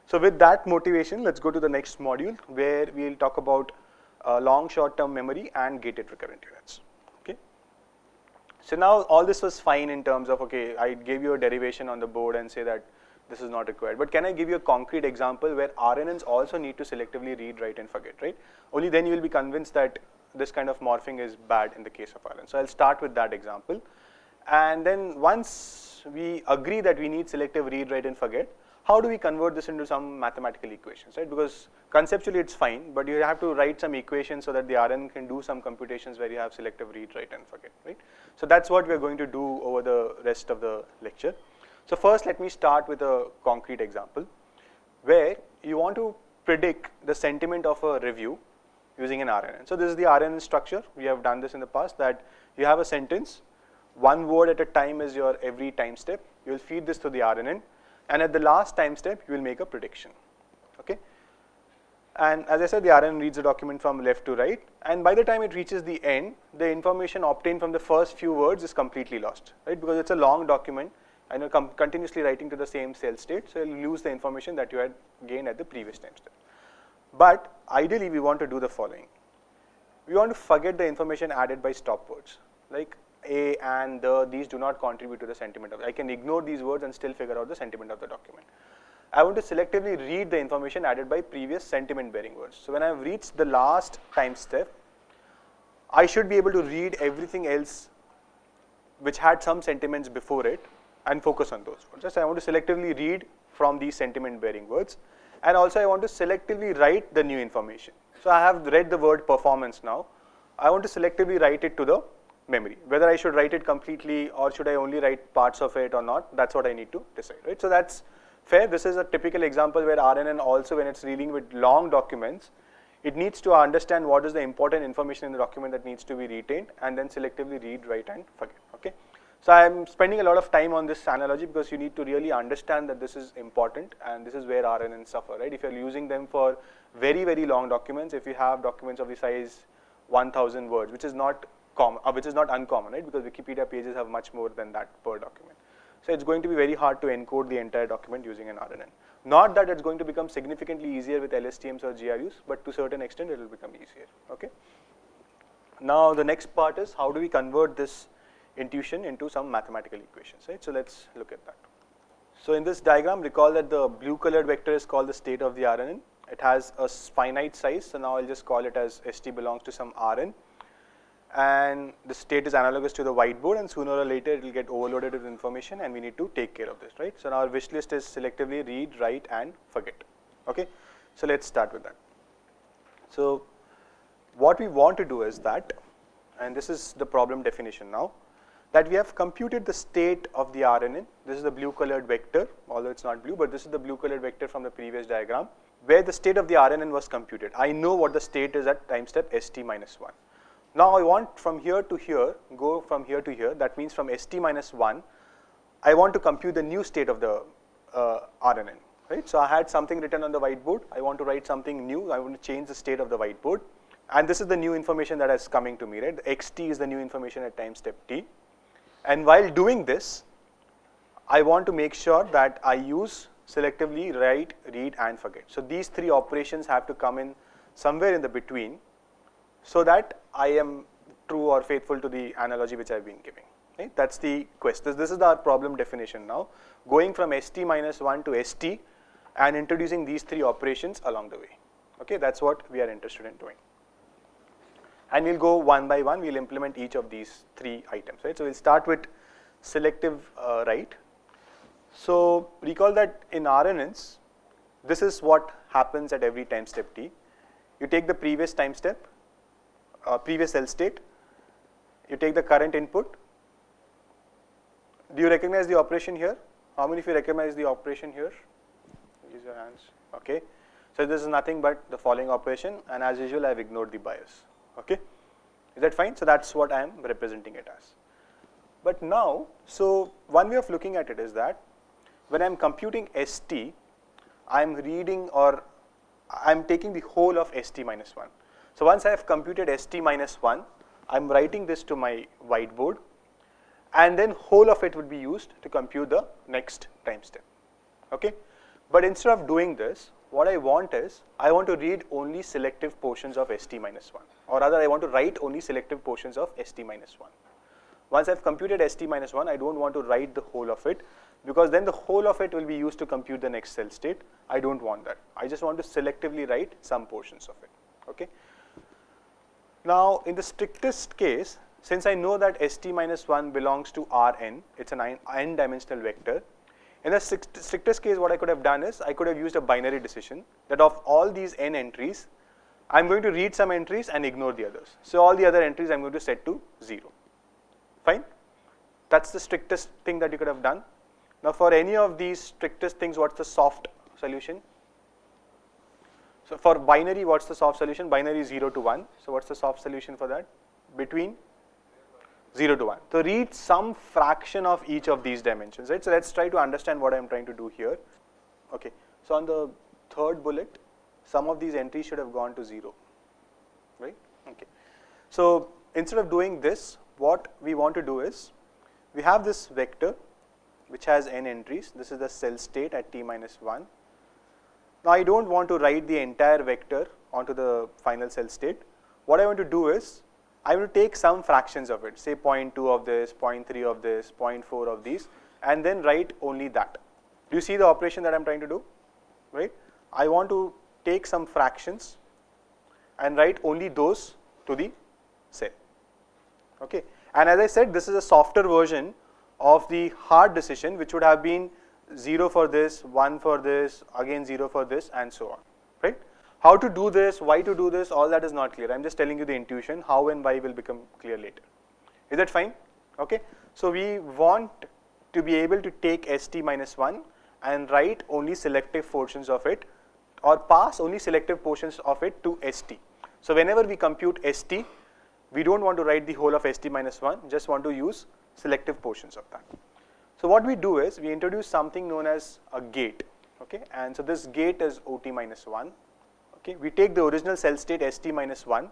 So with that motivation, let's go to the next module where we'll talk about long short-term memory and gated recurrent units. Okay. So now all this was fine in terms of, okay, I gave you a derivation on the board and say that this is not required. But can I give you a concrete example where RNNs also need to selectively read, write, and forget, right? Only then you will be convinced that this kind of morphing is bad in the case of RNN. So I'll start with that example. And then once we agree that we need selective read, write, and forget, how do we convert this into some mathematical equations, right? Because conceptually it's fine, but you have to write some equations so that the RNN can do some computations where you have selective read, write, and forget, right? So that's what we're going to do over the rest of the lecture. So first, let me start with a concrete example where you want to predict the sentiment of a review using an RNN. So this is the RNN structure. We have done this in the past, that you have a sentence, one word at a time is your every time step. You will feed this to the RNN, and at the last time step, you will make a prediction. Okay. And as I said, the RNN reads the document from left to right, and by the time it reaches the end, the information obtained from the first few words is completely lost, right? Because it's a long document, and you're continuously writing to the same cell state, so you'll lose the information that you had gained at the previous time step. But ideally, we want to do the following. We want to forget the information added by stop words, like a and the. These do not contribute to the sentiment of it. I can ignore these words and still figure out the sentiment of the document. I want to selectively read the information added by previous sentiment bearing words. So when I've reached the last time step, I should be able to read everything else which had some sentiments before it and focus on those words. So I want to selectively read from these sentiment bearing words, and also I want to selectively write the new information. So I have read the word performance now. I want to selectively write it to the memory. Whether I should write it completely or should I only write parts of it or not, that's what I need to decide, right? So that's fair. This is a typical example where RNN also, when it's dealing with long documents, it needs to understand what is the important information in the document that needs to be retained and then selectively read, write, and forget. Okay. So I'm spending a lot of time on this analogy because you need to really understand that this is important, and this is where RNNs suffer, right? If you're using them for very, very long documents, if you have documents of the size 1000 words, which is not common, which is not uncommon, right? Because Wikipedia pages have much more than that per document. So it's going to be very hard to encode the entire document using an RNN. Not that it's going to become significantly easier with LSTMs or GRUs, but to a certain extent it will become easier. Okay. Now the next part is how do we convert this intuition into some mathematical equations, right? So let's look at that. So in this diagram, recall that the blue colored vector is called the state of the RNN. It has a finite size, so now I'll just call it as ST belongs to some Rn, and the state is analogous to the whiteboard, and sooner or later it will get overloaded with information and we need to take care of this, right? So now our wish list is selectively read, write, and forget. Okay, so let's start with that. So what we want to do is that, and this is the problem definition now, that we have computed the state of the RNN. This is the blue colored vector, although it's not blue, but this is the blue colored vector from the previous diagram where the state of the RNN was computed. I know what the state is at time step ST minus 1. Now I want from here to here, go from here to here, that means from ST minus 1, I want to compute the new state of the RNN, right? So I had something written on the whiteboard, I want to write something new, I want to change the state of the whiteboard, and this is the new information that is coming to me, right? The XT is the new information at time step T. And while doing this, I want to make sure that I use selectively write, read, and forget. So these three operations have to come in somewhere in the between so that I am true or faithful to the analogy which I've been giving. Right? That's the quest. This is our problem definition now, going from ST minus 1 to ST and introducing these three operations along the way. Okay, that's what we are interested in doing. And we'll go one by one, we'll implement each of these three items, right? So we'll start with selective write. So recall that in RNNs, this is what happens at every time step T. You take the previous time step, previous cell state, you take the current input. Do you recognize the operation here? How many of you recognize the operation here? Use your hands. Okay. So this is nothing but the following operation, and as usual, I've ignored the bias. Okay, is that fine? So that's what I am representing it as. But now, so one way of looking at it is that when I'm computing ST, I'm reading or I'm taking the whole of ST minus 1. So once I have computed ST minus 1, I'm writing this to my whiteboard, and then whole of it would be used to compute the next time step. Okay, But instead of doing this, what I want is, I want to read only selective portions of ST minus 1, or rather I want to write only selective portions of ST minus 1. Once I've computed ST minus 1, I don't want to write the whole of it, because then the whole of it will be used to compute the next cell state. I don't want that. I just want to selectively write some portions of it, okay? Now, in the strictest case, since I know that ST minus 1 belongs to Rn, it's an n-dimensional vector, in the strictest case, what I could have done is, I could have used a binary decision that of all these n entries, I'm going to read some entries and ignore the others. So all the other entries I'm going to set to 0. Fine? That's the strictest thing that you could have done. Now for any of these strictest things, what's the soft solution? So for binary, what's the soft solution? Binary is 0 to 1. So what's the soft solution for that? Between 0 to 1. So read some fraction of each of these dimensions, right? So let's try to understand what I'm trying to do here. Okay, so on the third bullet, some of these entries should have gone to 0, right? Okay. So instead of doing this, what we want to do is, we have this vector which has n entries. This is the cell state at t minus 1. Now I don't want to write the entire vector onto the final cell state. What I want to do is, I will take some fractions of it, say 0.2 of this, 0.3 of this, 0.4 of these, and then write only that. Do you see the operation that I'm trying to do? Right? I want to take some fractions and write only those to the cell. Okay? And as I said, this is a softer version of the hard decision, which would have been 0 for this, 1 for this, again 0 for this, and so on. Right? How to do this, why to do this, all that is not clear. I'm just telling you the intuition. How and why will become clear later. Is that fine? Okay. So we want to be able to take ST minus 1 and write only selective portions of it, or pass only selective portions of it to ST. So whenever we compute ST, we don't want to write the whole of ST minus 1, just want to use selective portions of that. So what we do is, we introduce something known as a gate. Okay. And so this gate is OT minus 1. Okay, we take the original cell state ST minus 1,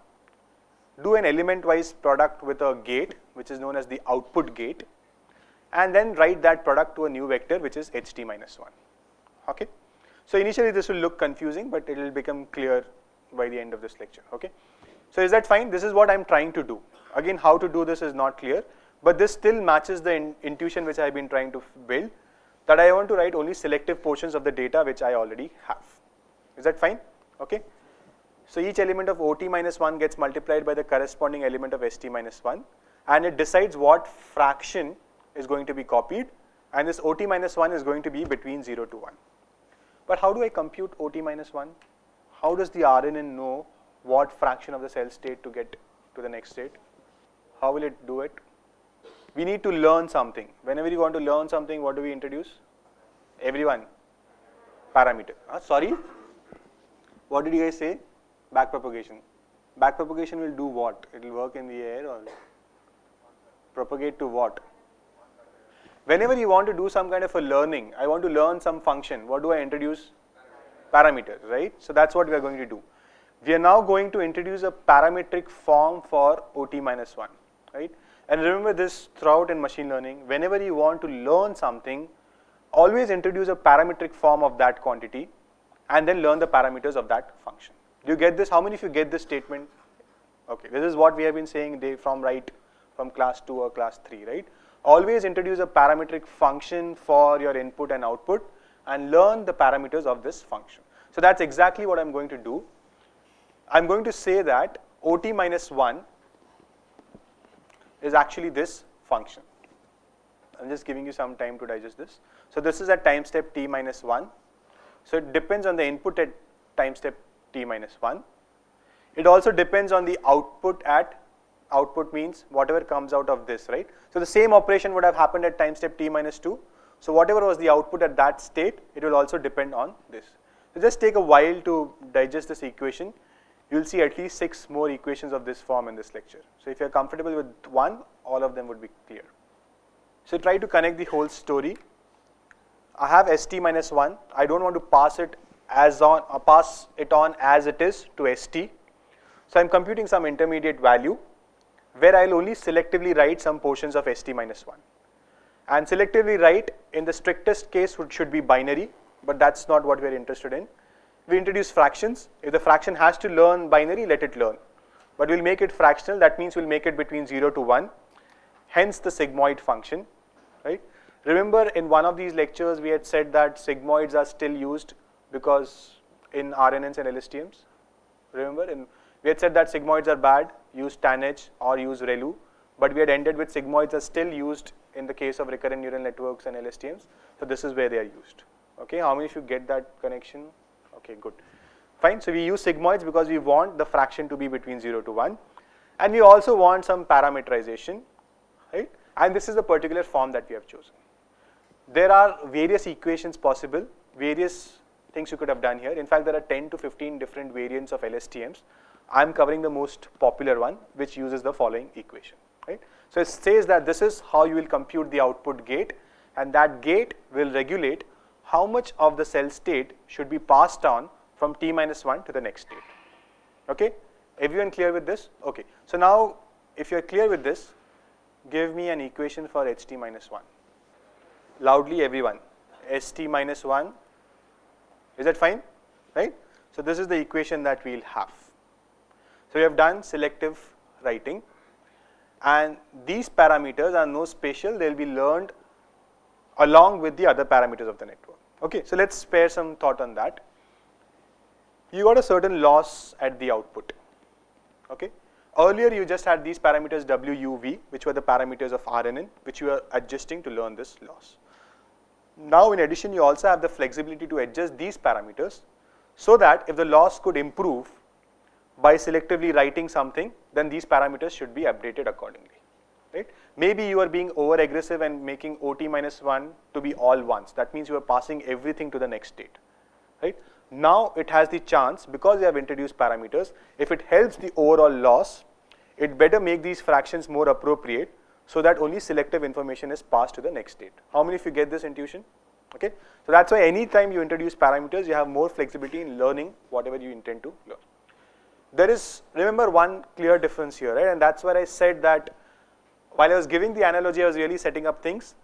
do an element-wise product with a gate, which is known as the output gate, and then write that product to a new vector, which is HT minus 1. Okay, so initially this will look confusing, but it will become clear by the end of this lecture. Okay, so is that fine? This is what I'm trying to do. Again, how to do this is not clear, but this still matches the intuition which I've been trying to build, that I want to write only selective portions of the data which I already have. Is that fine? Okay, so each element of OT minus 1 gets multiplied by the corresponding element of ST minus 1, and it decides what fraction is going to be copied, and this OT minus 1 is going to be between 0 to 1. But how do I compute OT minus 1? How does the RNN know what fraction of the cell state to get to the next state? How will it do it? We need to learn something. Whenever you want to learn something, what do we introduce? Everyone? Parameter. Sorry? What did you guys say? Backpropagation. Backpropagation will do what? It will work in the air or propagate to what? Whenever you want to do some kind of a learning, I want to learn some function, what do I introduce? Parameters, right? So that's what we are going to do. We are now going to introduce a parametric form for OT minus 1, right? And remember this throughout in machine learning, whenever you want to learn something, always introduce a parametric form of that quantity, and then learn the parameters of that function. Do you get this? How many of you get this statement? Okay, this is what we have been saying from class 2 or class 3, right? Always introduce a parametric function for your input and output and learn the parameters of this function. So that's exactly what I'm going to do. I'm going to say that OT minus 1 is actually this function. I'm just giving you some time to digest this. So this is at time step t minus 1. So it depends on the input at time step t minus 1. It also depends on the output means whatever comes out of this, right? So the same operation would have happened at time step t minus 2. So whatever was the output at that state, it will also depend on this. So just take a while to digest this equation. You will see at least 6 more equations of this form in this lecture. So if you are comfortable with one, all of them would be clear. So try to connect the whole story. I have ST minus 1. I don't want to pass it on as it is to ST. So I'm computing some intermediate value where I'll only selectively write some portions of ST minus 1. And selectively write in the strictest case should be binary, but that's not what we're interested in. We introduce fractions. If the fraction has to learn binary, let it learn. But we'll make it fractional, that means we'll make it between 0 to 1, hence the sigmoid function, right? Remember in one of these lectures we had said that sigmoids are still used because in RNNs and LSTMs, remember? We had said that sigmoids are bad, use tanh or use ReLU, but we had ended with sigmoids are still used in the case of recurrent neural networks and LSTMs, so this is where they are used. Okay, how many of you get that connection? Okay, good. Fine, so we use sigmoids because we want the fraction to be between 0 to 1, and we also want some parameterization, right? And this is the particular form that we have chosen. There are various equations possible, various things you could have done here. In fact, there are 10 to 15 different variants of LSTMs. I'm covering the most popular one, which uses the following equation, right? So it says that this is how you will compute the output gate, and that gate will regulate how much of the cell state should be passed on from t minus 1 to the next state. Okay, everyone clear with this? Okay, so now if you're clear with this, give me an equation for ht minus 1. Loudly everyone, st minus 1, is that fine? Right? So this is the equation that we'll have. So we have done selective writing, and these parameters are no special, they'll be learned along with the other parameters of the network. Okay, so let's spare some thought on that. You got a certain loss at the output. Okay, earlier you just had these parameters W, U, V, which were the parameters of RNN, which you are adjusting to learn this loss. Now in addition, you also have the flexibility to adjust these parameters so that if the loss could improve by selectively writing something, then these parameters should be updated accordingly. Right? Maybe you are being over aggressive and making OT minus 1 to be all ones. That means you are passing everything to the next state. Right? Now it has the chance, because you have introduced parameters, if it helps the overall loss, it better make these fractions more appropriate so that only selective information is passed to the next state. How many of you get this intuition? Okay, so that's why anytime you introduce parameters, you have more flexibility in learning whatever you intend to learn. There is, remember, one clear difference here, right? And that's where I said that while I was giving the analogy, I was really setting up things.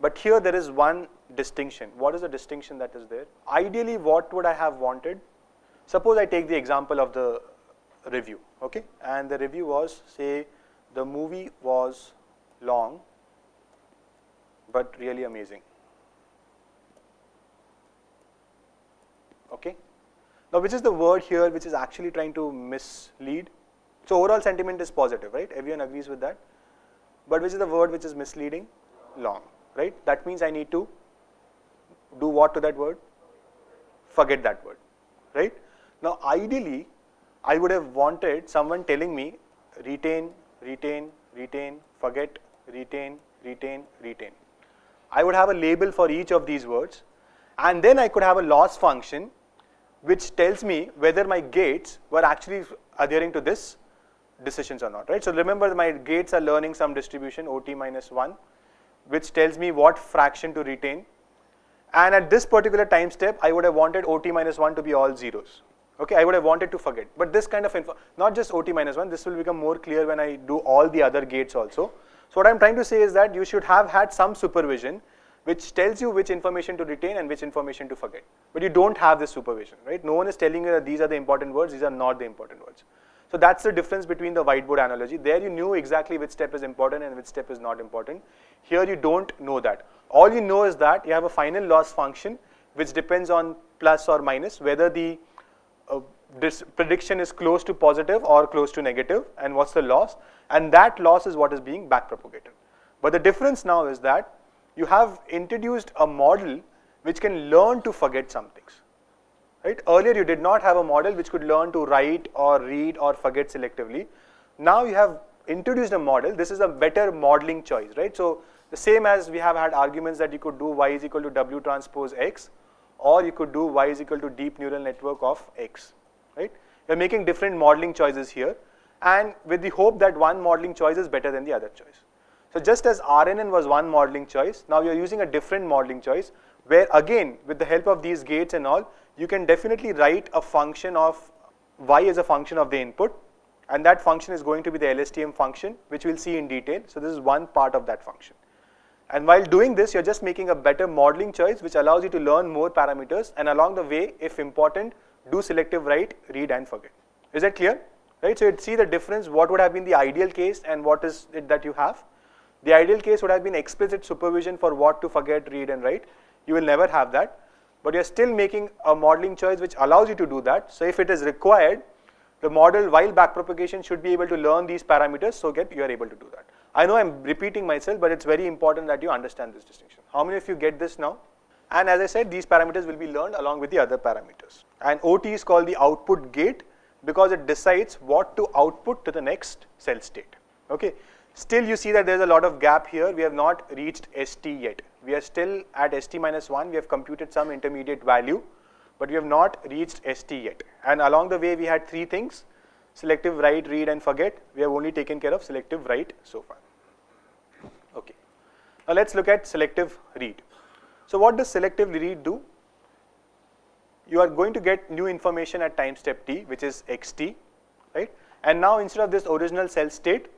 But here there is one distinction. What is the distinction that is there? Ideally, what would I have wanted? Suppose I take the example of the review, okay? And the review was, say, the movie was long, but really amazing. Okay? Now, which is the word here which is actually trying to mislead? So, overall sentiment is positive, right? Everyone agrees with that. But which is the word which is misleading? Long, right? That means I need to do what to that word? Forget that word, right? Now, ideally, I would have wanted someone telling me retain, retain, retain, forget, retain, retain, retain. I would have a label for each of these words, and then I could have a loss function which tells me whether my gates were actually adhering to this decisions or not, right? So remember, my gates are learning some distribution OT minus 1, which tells me what fraction to retain, and at this particular time step I would have wanted OT minus 1 to be all zeros. Okay, I would have wanted to forget, but this kind of info, not just OT minus 1, this will become more clear when I do all the other gates also. So what I'm trying to say is that you should have had some supervision which tells you which information to retain and which information to forget. But you don't have this supervision, right? No one is telling you that these are the important words, these are not the important words. So that's the difference between the whiteboard analogy. There you knew exactly which step is important and which step is not important. Here you don't know that. All you know is that you have a final loss function which depends on plus or minus, whether the this prediction is close to positive or close to negative, and what's the loss, and that loss is what is being backpropagated. But the difference now is that you have introduced a model which can learn to forget some things. Right? Earlier you did not have a model which could learn to write or read or forget selectively. Now you have introduced a model. This is a better modeling choice, right? So the same as we have had arguments that you could do y is equal to w transpose x, or you could do y is equal to deep neural network of x, right? You're making different modeling choices here, and with the hope that one modeling choice is better than the other choice. So just as RNN was one modeling choice, now you're using a different modeling choice, where again, with the help of these gates and all, you can definitely write a function of y as a function of the input, and that function is going to be the LSTM function, which we'll see in detail. So this is one part of that function. And while doing this, you're just making a better modeling choice, which allows you to learn more parameters, and along the way, if important, do selective write, read and forget. Is that clear? Right? So you'd see the difference, what would have been the ideal case and what is it that you have. The ideal case would have been explicit supervision for what to forget, read and write. You will never have that, but you're still making a modeling choice which allows you to do that. So if it is required, the model while backpropagation should be able to learn these parameters, so you are able to do that. I know I'm repeating myself, but it's very important that you understand this distinction. How many of you get this now? And as I said, these parameters will be learned along with the other parameters. And OT is called the output gate because it decides what to output to the next cell state. Okay. Still you see that there's a lot of gap here. We have not reached ST yet. We are still at ST-1. We have computed some intermediate value, but we have not reached ST yet. And along the way we had three things: selective write, read and forget. We have only taken care of selective write so far. Okay. Now let's look at selective read. So what does selective read do? You are going to get new information at time step t, which is xt, right? And now instead of this original cell state,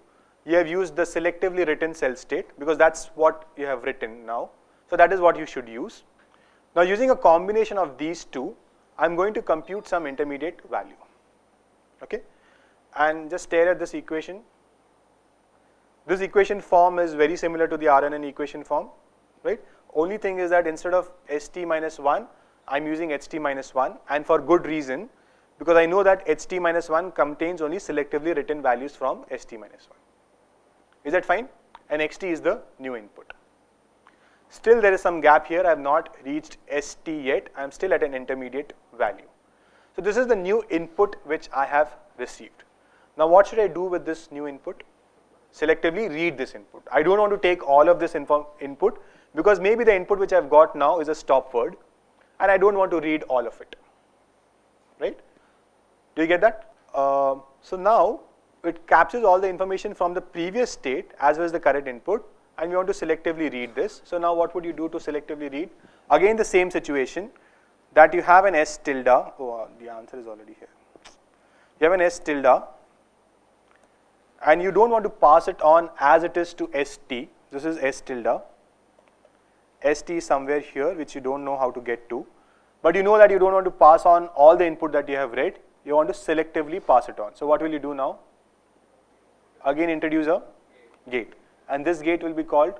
you have used the selectively written cell state because that's what you have written now. So that is what you should use. Now using a combination of these two, I'm going to compute some intermediate value. Okay? And just stare at this equation. This equation form is very similar to the RNN equation form, right? Only thing is that instead of ST-1, I'm using HT-1, and for good reason, because I know that HT-1 contains only selectively written values from ST-1. Is that fine? And XT is the new input. Still there is some gap here. I have not reached ST yet. I am still at an intermediate value. So this is the new input which I have received. Now what should I do with this new input? Selectively read this input. I don't want to take all of this input because maybe the input which I've got now is a stop word and I don't want to read all of it, right? Do you get that? So now it captures all the information from the previous state as well as the current input, and we want to selectively read this. So now what would you do to selectively read? Again the same situation, that you have an S tilde, the answer is already here. You have an S tilde and you don't want to pass it on as it is to ST. This is S tilde. ST is somewhere here which you don't know how to get to, but you know that you don't want to pass on all the input that you have read. You want to selectively pass it on. So what will you do now? Again introduce a gate, and this gate will be called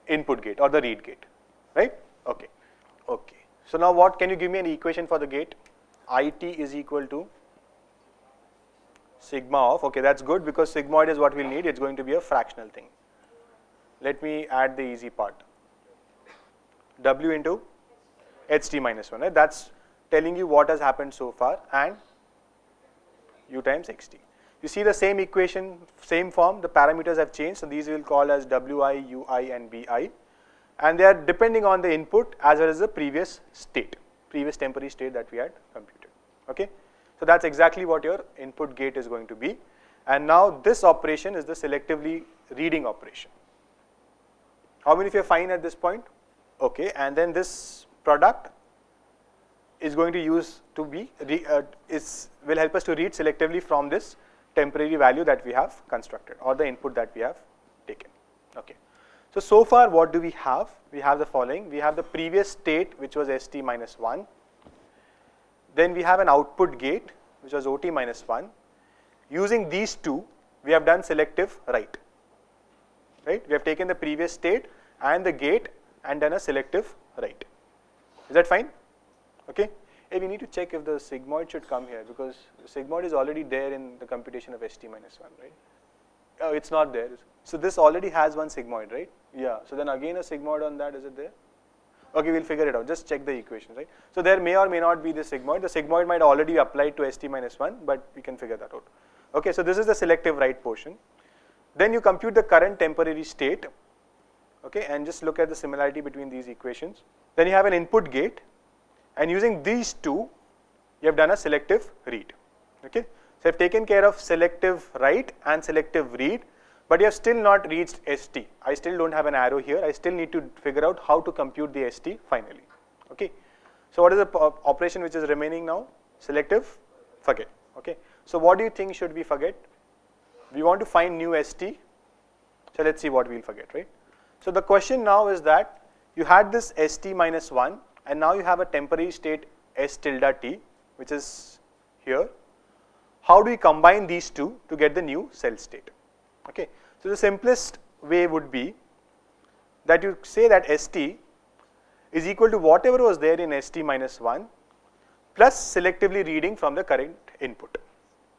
input gate or the read gate, right? Okay. Okay. So now what, can you give me an equation for the gate? IT is equal to sigma of, okay, that's good because sigmoid is what we'll need. It's going to be a fractional thing. Let me add the easy part. W into HT-1, right? That's telling you what has happened so far, and U times XT. You see the same equation, same form, the parameters have changed, so these we will call as Wi, Ui and Bi, and they are depending on the input as well as the previous state, previous temporary state that we had computed. Okay, so that's exactly what your input gate is going to be, and now this operation is the selectively reading operation. How many of you are fine at this point? Okay, and then this product is going to use to be will help us to read selectively from this temporary value that we have constructed or the input that we have taken. Okay. So far what do we have? We have the following. We have the previous state which was ST-1. Then we have an output gate which was OT-1. Using these two, we have done selective write. Right? We have taken the previous state and the gate and done a selective write. Is that fine? Okay. Hey, we need to check if the sigmoid should come here because the sigmoid is already there in the computation of ST-1, right? Oh, it's not there. So this already has one sigmoid, right? Yeah. So then again a sigmoid on that, is it there? Okay, we'll figure it out. Just check the equation, right? So there may or may not be the sigmoid. The sigmoid might already apply to ST-1, but we can figure that out. Okay, so this is the selective write portion. Then you compute the current temporary state. Okay, and just look at the similarity between these equations. Then you have an input gate, and using these two, you have done a selective read. Okay, so I've taken care of selective write and selective read, but you have still not reached ST. I still don't have an arrow here. I still need to figure out how to compute the ST finally. Okay, so what is the operation which is remaining now? Selective forget. Okay, so what do you think should we forget? We want to find new ST. So let's see what we'll forget, right? So the question now is that you had this st minus 1 and now you have a temporary state s tilde t, which is here. How do you combine these two to get the new cell state? Okay. So the simplest way would be that you say that st is equal to whatever was there in st minus 1 plus selectively reading from the current input.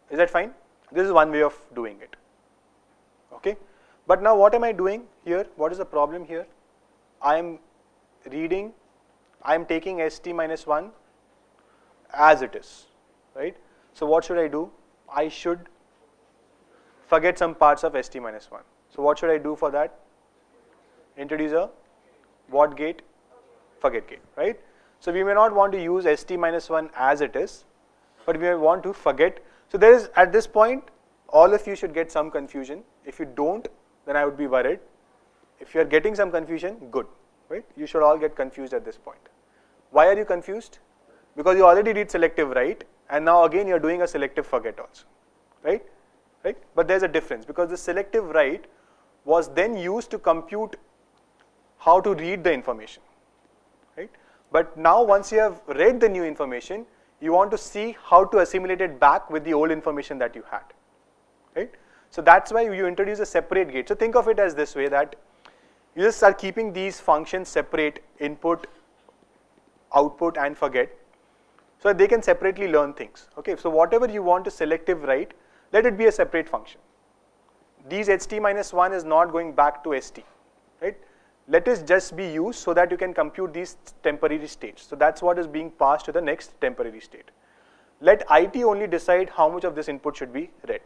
Is that fine? This is one way of doing it. Okay. But now what am I doing here? What is the problem here? I am reading, I am taking st minus 1 as it is, right? So what should I do? I should forget some parts of st minus 1. So what should I do for that? Introduce a what gate? Forget gate, right? So we may not want to use st minus 1 as it is, but we may want to forget. So there is, at this point, all of you should get some confusion. If you don't, then I would be worried. If you are getting some confusion, good, right? You should all get confused at this point. Why are you confused? Because you already did selective write, and now again you are doing a selective forget also, right? Right? But there's a difference, because the selective write was then used to compute how to read the information, right? But now once you have read the new information, you want to see how to assimilate it back with the old information that you had, right? So that's why you introduce a separate gate. So think of it as this way, that you just are keeping these functions separate, input, output and forget, so that they can separately learn things. Okay, so whatever you want to selective write, let it be a separate function. These st minus 1 is not going back to st, right? Let it just be used so that you can compute these temporary states. So that's what is being passed to the next temporary state. Let it only decide how much of this input should be read.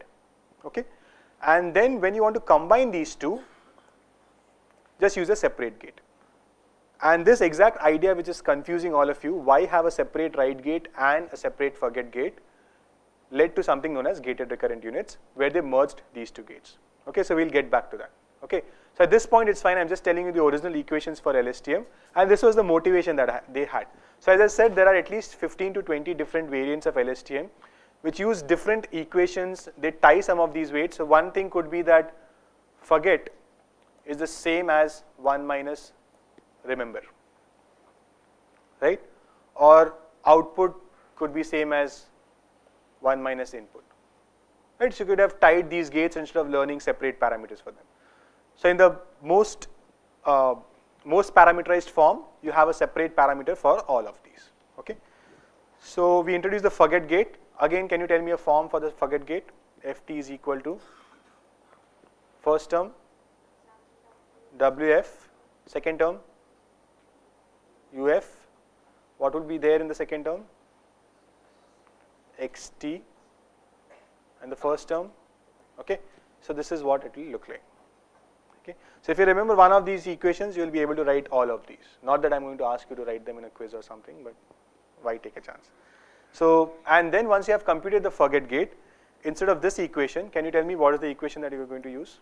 Okay, and then when you want to combine these two, just use a separate gate. And this exact idea which is confusing all of you, why have a separate write gate and a separate forget gate, led to something known as gated recurrent units, where they merged these two gates. Okay, so we'll get back to that. Okay, so at this point it's fine, I'm just telling you the original equations for LSTM, and this was the motivation that they had. So as I said, there are at least 15 to 20 different variants of LSTM which use different equations. They tie some of these weights. So one thing could be that forget is the same as 1 minus remember, right? Or output could be same as 1 minus input, right? So you could have tied these gates instead of learning separate parameters for them. So in the most parameterized form, you have a separate parameter for all of these. Okay. So we introduce the forget gate. Again, can you tell me a form for the forget gate? ft is equal to first term wf, second term uf. What would be there in the second term? xt, and the first term. Okay, so this is what it will look like. Okay, so if you remember one of these equations, you will be able to write all of these. Not that I'm going to ask you to write them in a quiz or something, but why take a chance? So, and then once you have computed the forget gate, instead of this equation, can you tell me what is the equation that you are going to use?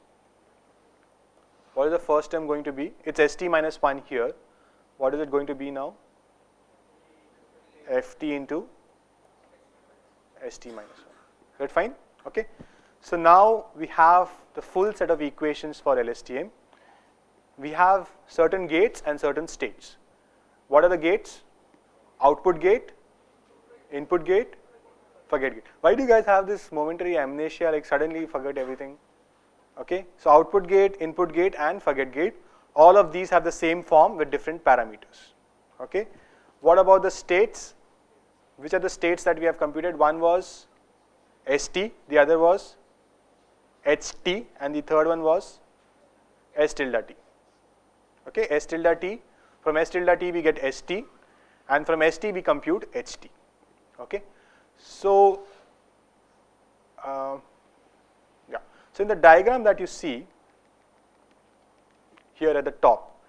What is the first term going to be? It's st minus 1 here. What is it going to be now? ft into st minus 1. Is that fine? Okay. So now we have the full set of equations for LSTM. We have certain gates and certain states. What are the gates? Output gate, input gate, forget gate. Why do you guys have this momentary amnesia, like suddenly you forget everything? Okay, so output gate, input gate and forget gate, all of these have the same form with different parameters. Okay, what about the states? Which are the states that we have computed? One was st, the other was ht, and the third one was s tilde t. Okay, s tilde t, from s tilde t we get st, and from st we compute ht. Okay, so yeah, so in the diagram that you see here at the top,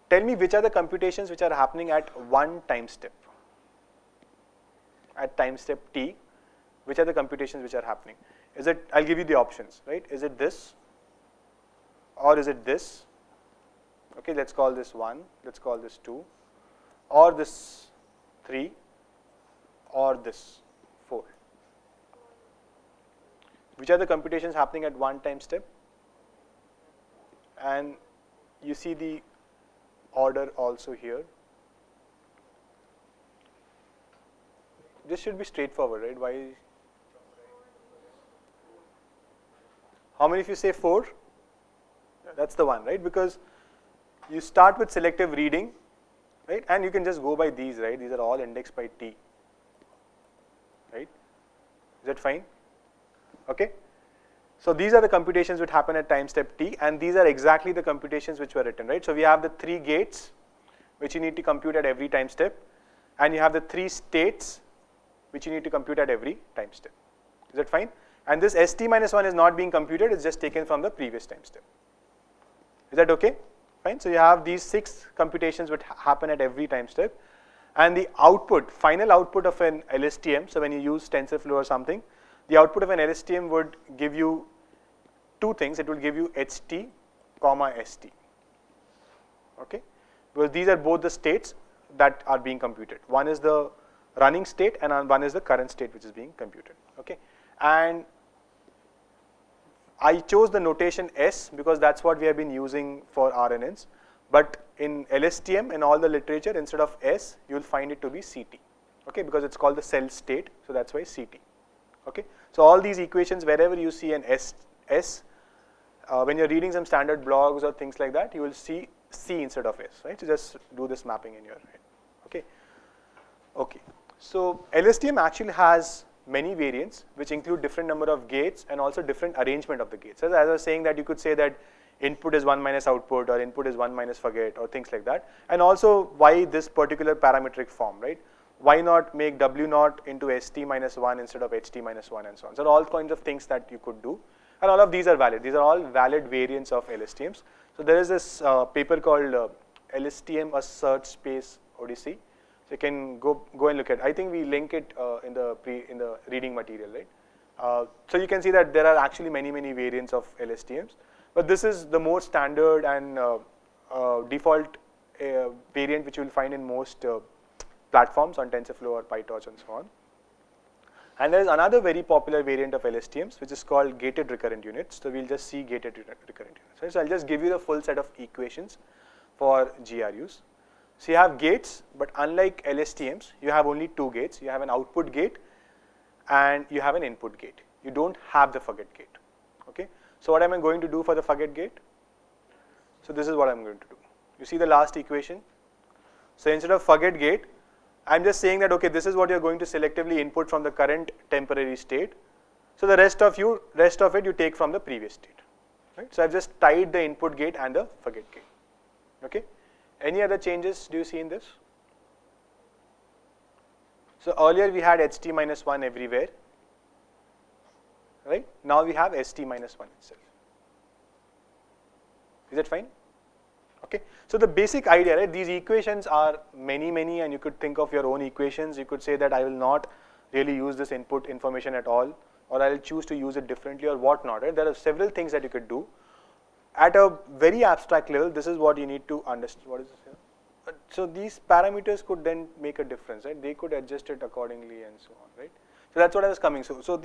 tell me which are the computations which are happening at one time step. At time step t, which are the computations which are happening? Is it, I'll give you the options, right? Is it this, or is it this? Okay, let's call this 1, let's call this 2, or this 3, or this 4. Which are the computations happening at one time step? And you see the order also here. This should be straightforward, right? Why? How many of you say 4? That's the one, right? Because you start with selective reading, right? And you can just go by these, right? These are all indexed by T, right? Is that fine? Okay. So these are the computations which happen at time step T, and these are exactly the computations which were written, right? So we have the 3 gates which you need to compute at every time step, and you have the 3 states which you need to compute at every time step. Is that fine? And this ST minus 1 is not being computed, it's just taken from the previous time step. Is that okay? Fine. So you have these 6 computations which happen at every time step, and the output, final output of an LSTM, so when you use TensorFlow or something, the output of an LSTM would give you 2 things. It will give you HT, ST. Okay? Because these are both the states that are being computed. One is the running state and one is the current state which is being computed. Okay? And I chose the notation S because that's what we have been using for RNNs. But in LSTM, in all the literature, instead of S, you will find it to be CT. Okay? Because it's called the cell state, so that's why CT. Okay? So all these equations, wherever you see an S, when you're reading some standard blogs or things like that, you will see C instead of S, right? So just do this mapping in your head. Okay? Okay. So LSTM actually has many variants which include different number of gates and also different arrangement of the gates. So as I was saying that you could say that input is 1 minus output or input is 1 minus forget or things like that. And also why this particular parametric form, right? Why not make W0 into ST minus 1 instead of HT minus 1 and so on. So all kinds of things that you could do. And all of these are valid. These are all valid variants of LSTMs. So there is this paper called LSTM a Search Space Odyssey. So you can go and look at it. I think we link it in the reading material, right? So you can see that there are actually many variants of LSTMs. But this is the most standard and default variant which you will find in most platforms on TensorFlow or PyTorch and so on. And there is another very popular variant of LSTMs which is called gated recurrent units. So we'll just see gated recurrent units. Right? So I'll just give you the full set of equations for GRUs. So you have gates, but unlike LSTMs, you have only 2 gates. You have an output gate and you have an input gate. You don't have the forget gate. Okay? So what am I going to do for the forget gate? So this is what I'm going to do. You see the last equation? So instead of forget gate, I'm just saying that, okay, this is what you're going to selectively input from the current temporary state. So the rest of it you take from the previous state. Right? So I've just tied the input gate and the forget gate. Okay? Any other changes do you see in this? So earlier we had HT minus 1 everywhere. Right? Now we have ST minus 1 itself. Is that fine? Okay. So the basic idea, right? These equations are many, and you could think of your own equations. You could say that I will not really use this input information at all, or I will choose to use it differently, or whatnot. Right? There are several things that you could do. At a very abstract level, this is what you need to understand. What is this here? So these parameters could then make a difference, right? They could adjust it accordingly and so on, right? So that's what I was coming. So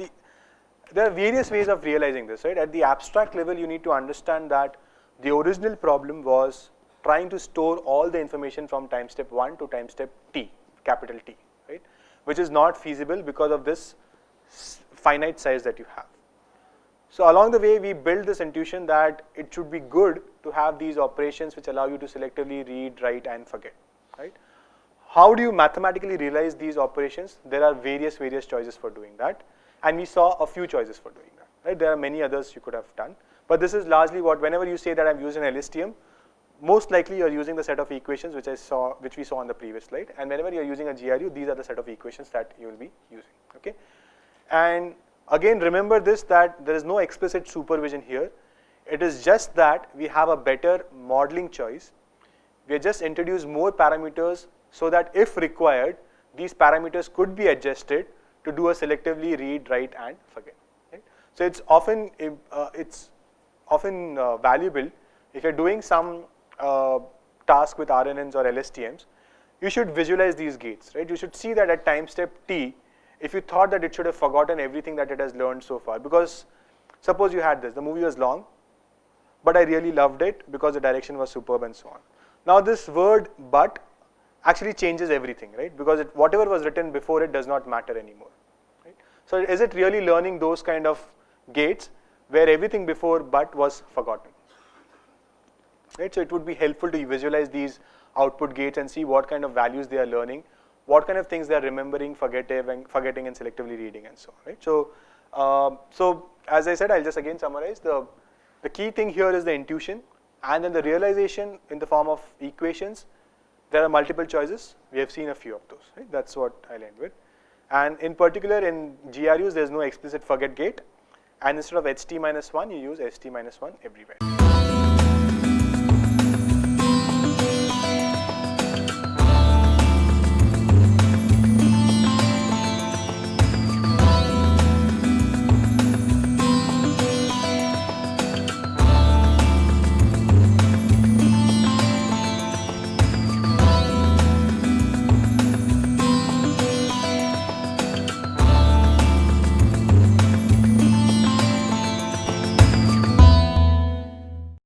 there are various ways of realizing this, right? At the abstract level, you need to understand that the original problem was trying to store all the information from time step 1 to time step T, capital T, right? Which is not feasible because of this finite size that you have. So along the way, we build this intuition that it should be good to have these operations which allow you to selectively read, write, and forget, right? How do you mathematically realize these operations? There are various choices for doing that, and we saw a few choices for doing that, right? There are many others you could have done, but this is largely what, whenever you say that I'm using LSTM, most likely you're using the set of equations which we saw on the previous slide, and whenever you're using a GRU, these are the set of equations that you will be using, okay? And again, remember this, that there is no explicit supervision here. It is just that we have a better modeling choice. We have just introduced more parameters so that if required, these parameters could be adjusted to do a selectively read, write, and forget. Right? So it's often valuable if you're doing some task with RNNs or LSTMs. You should visualize these gates, right? You should see that at time step T, if you thought that it should have forgotten everything that it has learned so far, because suppose you had this, the movie was long, but I really loved it because the direction was superb and so on. Now this word but actually changes everything, right? Because whatever was written before it does not matter anymore. Right? So is it really learning those kind of gates where everything before but was forgotten? Right? So it would be helpful to visualize these output gates and see what kind of values they are learning, what kind of things they are remembering, forgetting and selectively reading and so on. Right? So as I said, I'll just again summarize. The key thing here is the intuition, and then the realization in the form of equations. There are multiple choices. We have seen a few of those. Right? That's what I'll end with. And in particular, in GRUs, there's no explicit forget gate. And instead of HT-1, you use ST-1 everywhere.